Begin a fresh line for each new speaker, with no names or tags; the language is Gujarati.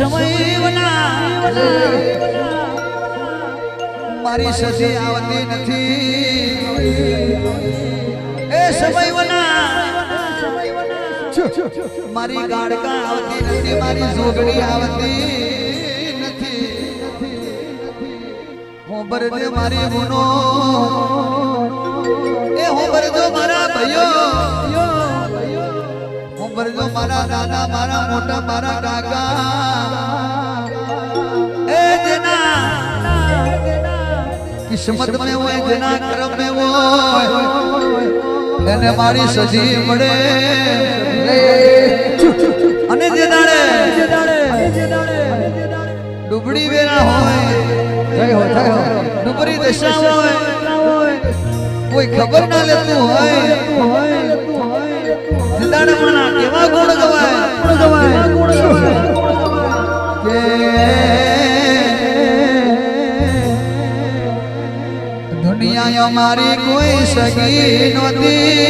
સમયના મારી સજી આવતી નથી એ સમયના મારી ગાડકા આવતી નથી મારી જોગણી આવતી નથી હું બરજે મારી ગુનો એ હું બરજો મારા ભાઈઓ હું બરજો મારા દાદા મારા મોટા મારા કાકા એ જેના કિસ્મત में હોય જેના કર્મ में હોય એને મારી સજી મળે અને જે દાડે ડુબડી વેરા હોય ડુબરી દશા હોય કોઈ ખબર ના લેતું હોય જે દાડે મના કેવા ગુણ ગવાય કે દુનિયા મારી કોઈ સગી નહોતી